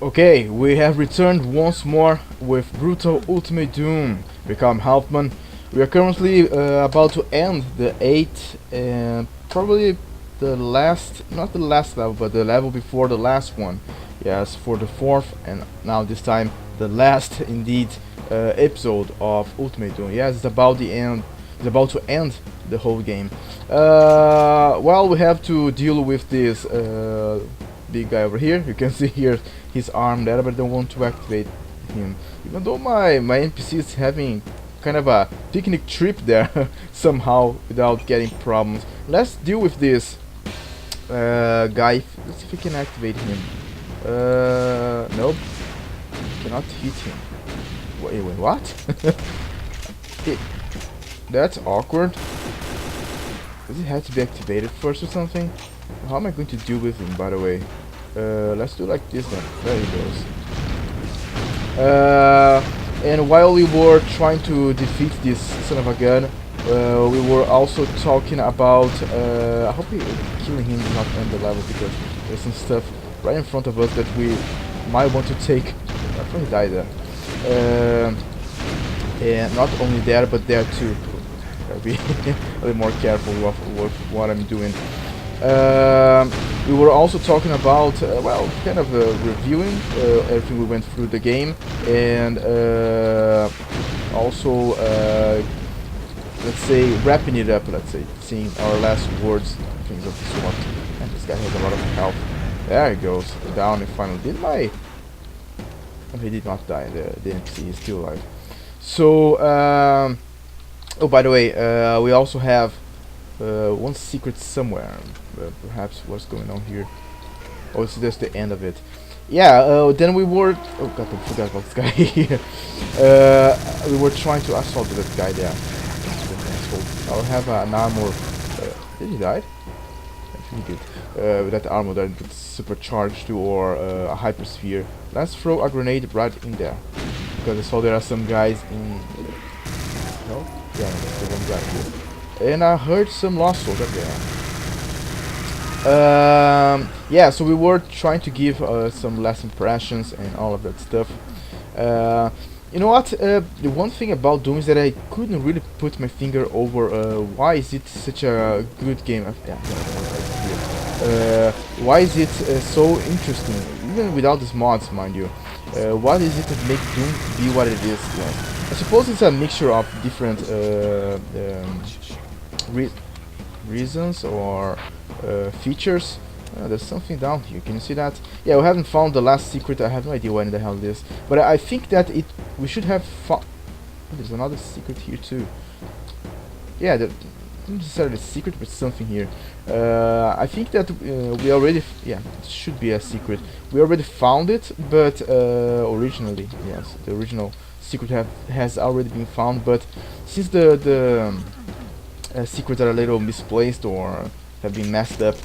Okay, we have returned once more with Brutal Ultimate Doom. Become Hauffman. We are currently about to end the 8th and probably the last, not the last level, but the level before the last one. Yes, for the 4th and now this time the last indeed episode of Ultimate Doom. Yes, it's about the end. It's about to end the whole game. Well, we have to deal with this big guy over here. You can see here his arm there, but I don't want to activate him. Even though my NPC is having kind of a picnic trip there somehow without getting problems. Let's deal with this guy. Let's see if we can activate him. Nope. Cannot hit him. Wait, what? That's awkward. Does it have to be activated first or something? How am I going to deal with him, by the way? Let's do like this then. There he goes. And while we were trying to defeat this son of a gun, we were also talking about... I hope killing him does not end the level, because there's some stuff right in front of us that we might want to take. I thought he died there. And not only there, but there too. Gotta be a little more careful with what I'm doing. We were also talking about, well, kind of reviewing everything we went through the game, and also, let's say, wrapping it up, let's say, seeing our last words, things of the sort. And this guy has a lot of health. There he goes, down and finally did my... Oh, he did not die, the NPC is still alive. So, oh, by the way, we also have one secret somewhere. Perhaps what's going on here. Oh, it's just the end of it. Yeah, then we were... Oh god, I forgot about this guy here. We were trying to assault that guy there. I'll have an armor... did he die? I think he did. With that armor that gets supercharged to, or a hypersphere. Let's throw a grenade right in there. Because I saw there are some guys in... No? Yeah, that's the one guy here. And I heard some lost souls up there. Yeah, so we were trying to give some last impressions and all of that stuff. You know what? The one thing about Doom is that I couldn't really put my finger over why is it such a good game. Why is it so interesting, even without these mods, mind you. What is it that makes Doom be what it is? Yeah. I suppose it's a mixture of different reasons or features. There's something down here. Can you see that? Yeah, we haven't found the last secret. I have no idea what in the hell it is. But I think that we should have found... Oh, there's another secret here too. Yeah, not necessarily a secret, but something here. I think that we already... Yeah, it should be a secret. We already found it, but originally, yes, the original secret has already been found. But since the secrets are a little misplaced or have been messed up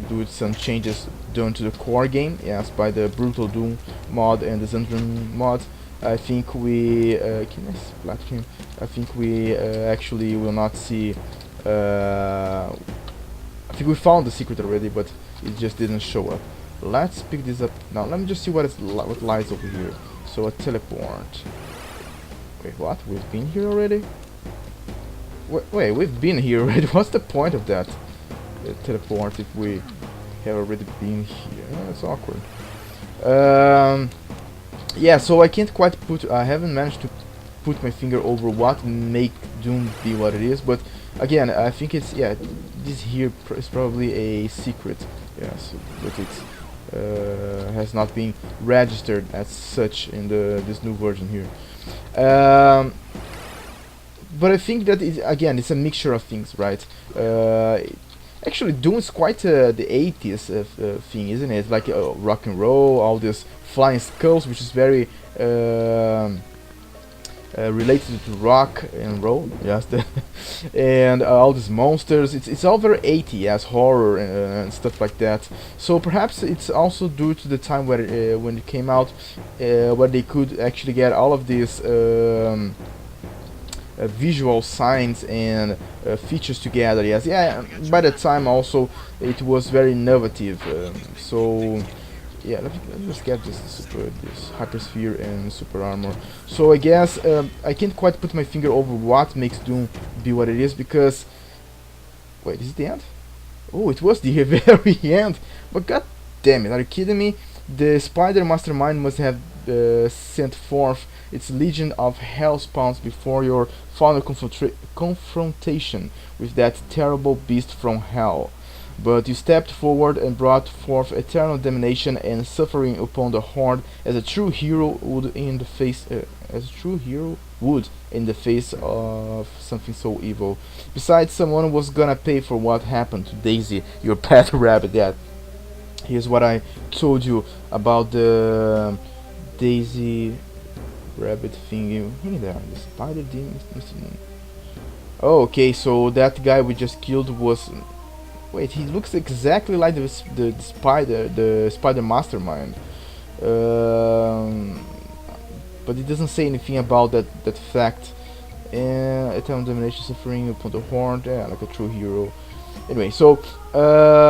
due to some changes done to the core game, yes, by the Brutal Doom mod and the Zandronum mod, I think we can I splat him? I think we actually will not see. I think we found the secret already, but it just didn't show up. Let's pick this up now. Let me just see what lies over here. So a teleport. Wait, what? We've been here already? Wait, we've been here already. What's the point of that? Teleport if we have already been here. That's awkward. Yeah, so I can't quite put... I haven't managed to put my finger over what make Doom be what it is, but again, I think it's... Yeah, this here is probably a secret. Yes, but it has not been registered as such in this new version here. But I think that, again, it's a mixture of things, right? Actually, Doom is quite the 80s thing, isn't it? Like rock and roll, all these flying skulls, which is very related to rock and roll, yes. And all these monsters, it's all very 80s, yes, horror and stuff like that. So perhaps it's also due to the time where when it came out, where they could actually get all of these visual signs and features together. Yes, yeah. By the time also it was very innovative. So yeah, let's just get this hypersphere and super armor. So I guess I can't quite put my finger over what makes Doom be what it is, because wait, is it the end? Oh, it was the very end. But god damn it, are you kidding me? The spider mastermind must have sent forth its legion of hell spawns before your final confrontation with that terrible beast from hell. But you stepped forward and brought forth eternal damnation and suffering upon the horde, as a true hero would in the face, of something so evil. Besides, someone was gonna pay for what happened to Daisy, your pet rabbit. Yeah, here's what I told you about the Daisy rabbit thingy. Hey there, the spider demon. Oh, okay, so that guy we just killed was. Wait, he looks exactly like the spider mastermind. But it doesn't say anything about that fact. Eternal domination, suffering upon the horn, yeah, like a true hero. Anyway, so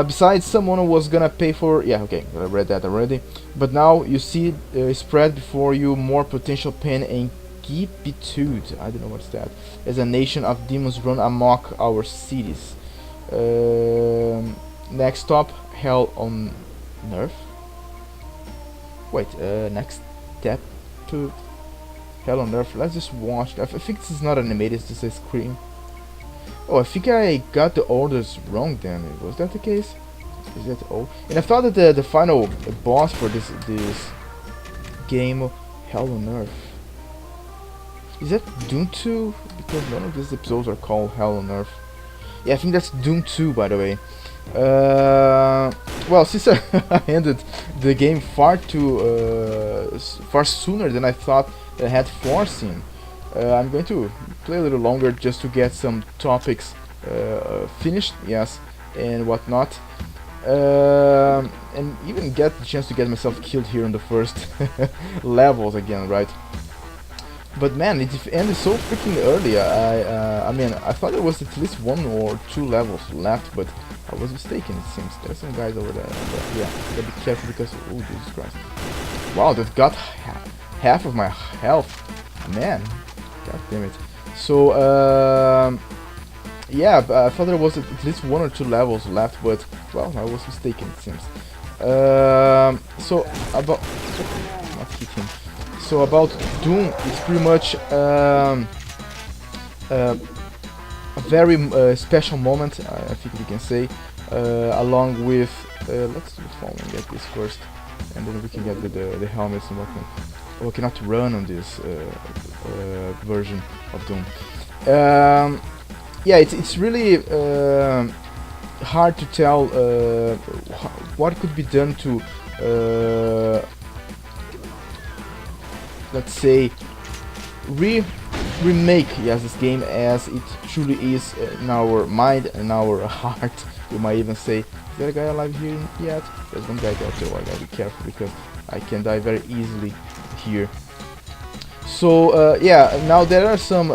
besides, someone was gonna pay for. Yeah, okay, I read that already. But now you see spread before you more potential pain and gratitude. I don't know what's that. As a nation of demons run amok our cities. Next stop, Hell on Earth. Wait, next step to Hell on Earth. Let's just watch. I think this is not animated, it's just a screen. Oh, I think I got the orders wrong then. Was that the case? Is that all? And I thought that the final boss for this game, Hell on Earth. Is that Doom 2? Because none of these episodes are called Hell on Earth. Yeah, I think that's Doom 2, by the way. Well, since I ended the game far sooner than I thought I had foreseen, I'm going to play a little longer just to get some topics finished, yes, and whatnot, and even get the chance to get myself killed here in the first levels again, right? But man, it ended so freaking early. I mean, I thought there was at least 1 or 2 levels left, but I was mistaken, it seems. There's some guys over there, but yeah, gotta be careful because, oh Jesus Christ. Wow, that got half of my health. Man, god damn it. So, yeah, I thought there was at least 1 or 2 levels left, but, well, I was mistaken, it seems. So, about... Not hit him. So about Doom, it's pretty much a very special moment, I think we can say, along with, let's do the following, get this first, and then we can get the helmets and whatnot. Oh, we cannot run on this version of Doom. Yeah, it's really hard to tell what could be done to let's say remake, yes, this game as it truly is in our mind and our heart. You might even say, is there a guy alive here yet? There's one guy there, so I gotta be careful because I can die very easily here. So yeah, now there are some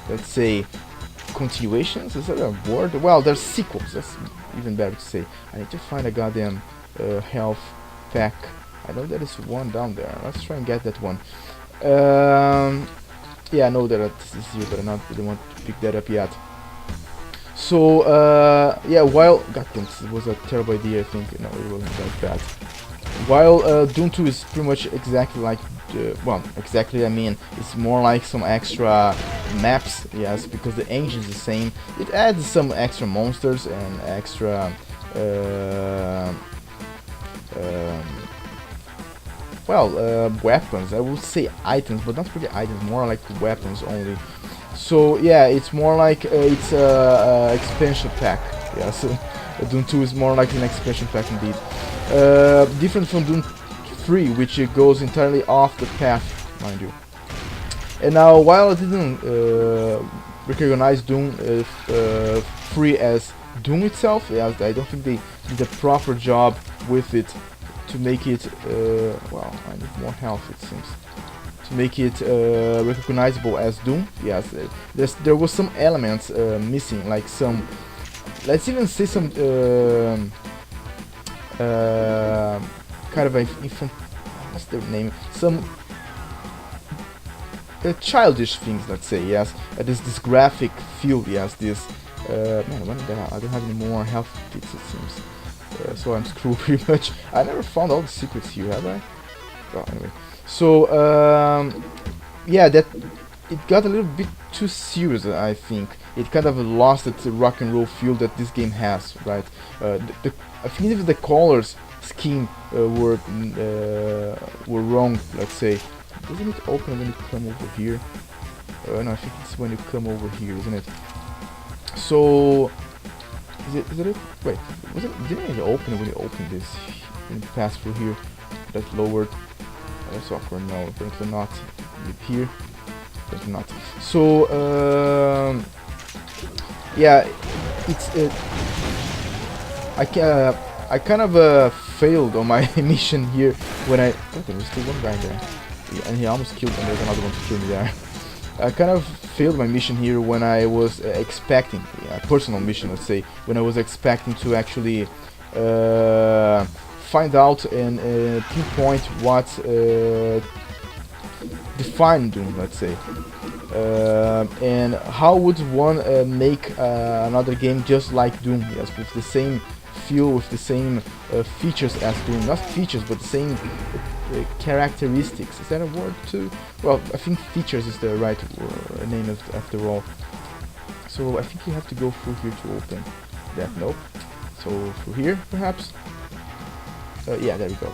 let's say continuations. Is that a word? Well, there's sequels, that's even better to say. I need to find a goddamn health pack. I know there is one down there. Let's try and get that one. Yeah, I know that this is here, but I don't want to pick that up yet. So, yeah, while... Goddamn, this was a terrible idea, I think. No, it wasn't that bad. While Doom 2 is pretty much exactly like... well, exactly, I mean, it's more like some extra maps, yes, because the engine is the same. It adds some extra monsters and extra... weapons. I would say items, but not really items, more like weapons only. So yeah, it's more like it's a expansion pack. Yeah, so Doom 2 is more like an expansion pack indeed. Different from Doom 3, which goes entirely off the path, mind you. And now, while I didn't recognize Doom 3 as Doom itself, yeah, I don't think they did a proper job with it to make it, well, I need more health, it seems, to make it recognizable as Doom. Yes, there was some elements missing, like some, let's even say some kind of a infant, what's their name? Some childish things, let's say. Yes, this graphic feel. Yes, this man. When I don't have any more health kits, it seems. So I'm screwed pretty much. I never found all the secrets here, have I? Well, anyway. So yeah, that it got a little bit too serious. I think it kind of lost its rock and roll feel that this game has, right? I think even the colors scheme were wrong. Let's say, doesn't it open when you come over here? No, I think it's when you come over here, isn't it? So is it? Wait, didn't it open when you open this? When you pass through here, that lowered. That's awkward. No, apparently not. Here, apparently not. So yeah, it's I kind of failed on my mission here when I. Oh, there was still one guy there, yeah, and he almost killed me. There's another one to kill me there. I kind of failed my mission here when I was expecting a personal mission, let's say, when I was expecting to actually find out and pinpoint what define Doom, let's say, and how would one make another game just like Doom? Yes, with the same feel, with the same features as Doom, not features, but the same characteristics. Is that a word too? Well, I think features is the right name after all. So I think you have to go through here to open that. Nope. So through here, perhaps. Yeah, there we go.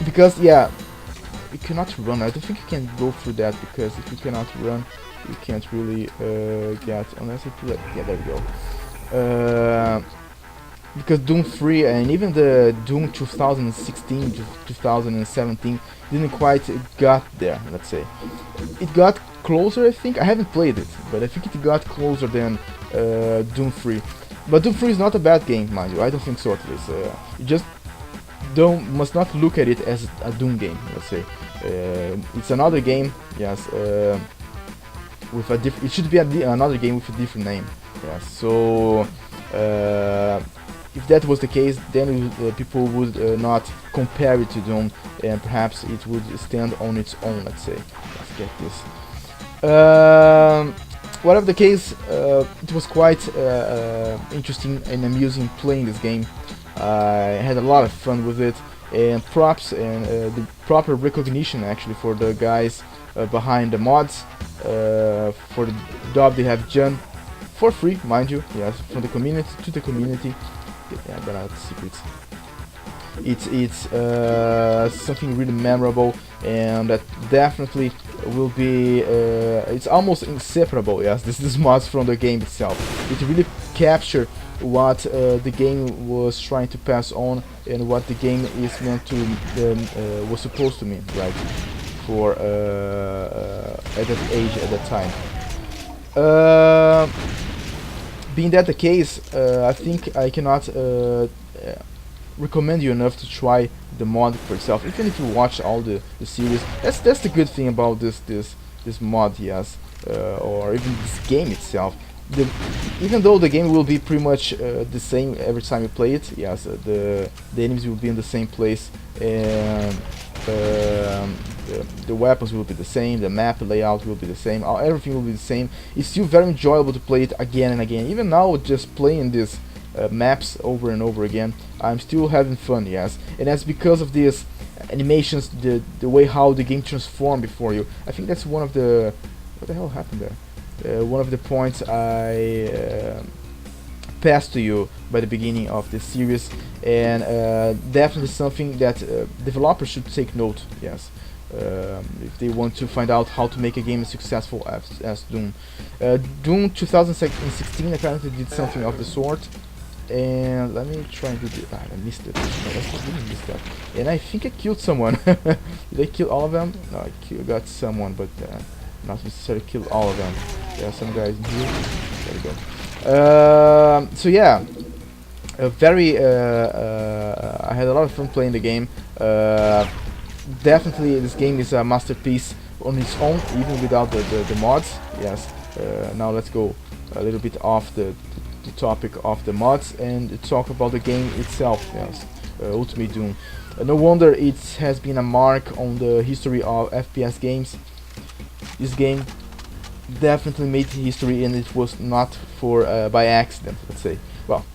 Because yeah, you cannot run. I don't think you can go through that, because if you cannot run, you can't really get, unless you do it. Yeah, there we go. Because Doom 3 and even the Doom 2016 to 2017 didn't quite got there, let's say. It got closer, I think. I haven't played it, but I think it got closer than Doom 3. But Doom 3 is not a bad game, mind you. I don't think so, at least. You just must not look at it as a Doom game, let's say. It's another game, yes. With a it should be another game with a different name, yes. So if that was the case, then people would not compare it to Doom, and perhaps it would stand on its own, let's say. Let's get this. Whatever the case, it was quite interesting and amusing playing this game. I had a lot of fun with it, and props and the proper recognition actually for the guys behind the mods. For the job they have done for free, mind you, yes, from the community to the community. Yeah, I got out the secrets. It's something really memorable, and that definitely will be. It's almost inseparable. Yes, this mods from the game itself. It really captured what the game was trying to pass on, and what the game is meant to was supposed to mean, right? For at that age, at that time. Being that the case, I think I cannot recommend you enough to try the mod for itself. Even if you watch all the series, that's the good thing about this mod, yes, or even this game itself. Even though the game will be pretty much the same every time you play it, yes, the enemies will be in the same place, and the weapons will be the same, the map layout will be the same, everything will be the same. It's still very enjoyable to play it again and again. Even now, just playing these maps over and over again, I'm still having fun, yes. And that's because of these animations, the way how the game transforms before you. I think that's one of the... What the hell happened there? One of the points I passed to you by the beginning of the series, and definitely something that developers should take note, yes, if they want to find out how to make a game as successful as Doom. Doom 2016 apparently did something of the sort, and let me try and do this. I missed it. No, I didn't miss that. And I think I killed someone. Did I kill all of them? No, I got someone, but not necessarily killed all of them. There are some guys in here. There we go. So yeah, I had a lot of fun playing the game. Definitely, this game is a masterpiece on its own, even without the mods. Yes. Now let's go a little bit off the the topic of the mods and talk about the game itself. Yes, Ultimate Doom. No wonder it has been a mark on the history of FPS games. This game definitely made history, and it was not for by accident. Let's say. Well,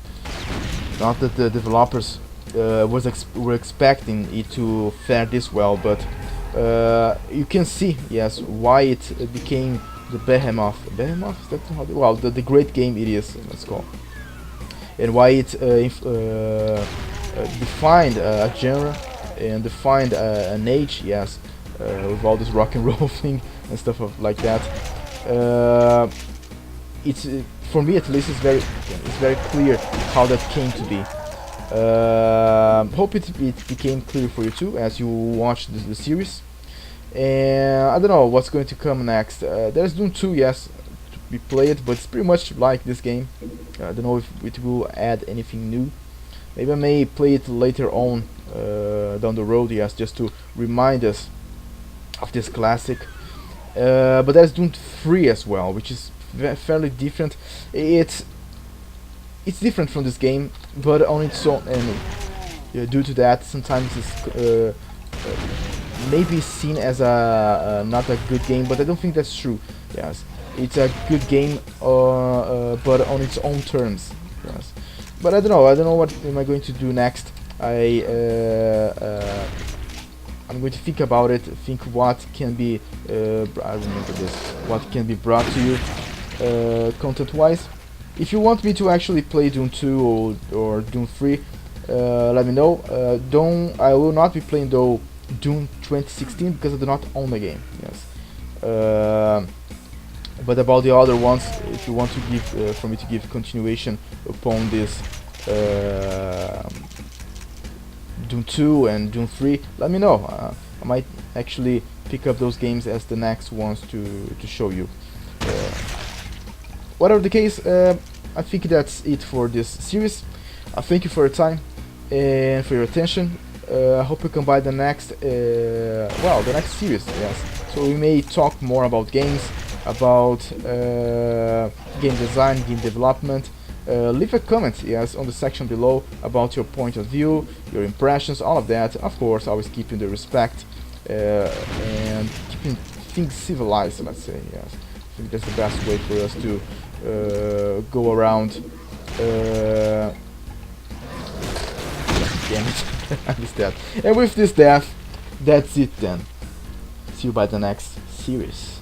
not that the developers were expecting it to fare this well, but you can see, yes, why it became the behemoth. Behemoth, is that how the great game it is, let's call, and why it defined a genre and defined an age, yes, with all this rock and roll thing and stuff like that. It's for me at least, it's very clear how that came to be. Hope it became clear for you too as you watch the series. And I don't know what's going to come next. There's Doom 2, yes, to be played, but it's pretty much like this game. I don't know if it will add anything new. Maybe I may play it later on down the road, yes, just to remind us of this classic. But there's Doom 3 as well, which is fairly different. It's different from this game, but on its own, and due to that, sometimes it's maybe seen as a not a good game, but I don't think that's true. Yes, it's a good game, but on its own terms. Yes, but I don't know what am I going to do next. I'm going to think about it. Think what can be. I remember this. What can be brought to you, content-wise. If you want me to actually play Doom 2 or Doom 3, let me know. I will not be playing though Doom 2016 because I do not own the game. Yes. But about the other ones, if you want to give for me to give continuation upon this Doom 2 and Doom 3, let me know. I might actually pick up those games as the next ones to show you. Whatever the case, I think that's it for this series. I thank you for your time and for your attention. I hope you come by the next, the next series. Yes. So we may talk more about games, about game design, game development. Leave a comment, yes, on the section below about your point of view, your impressions, all of that. Of course, always keeping the respect and keeping things civilized. Let's say, yes. I think that's the best way for us to go around. Damn it. I missed that. And with this death, that's it then. See you by the next series.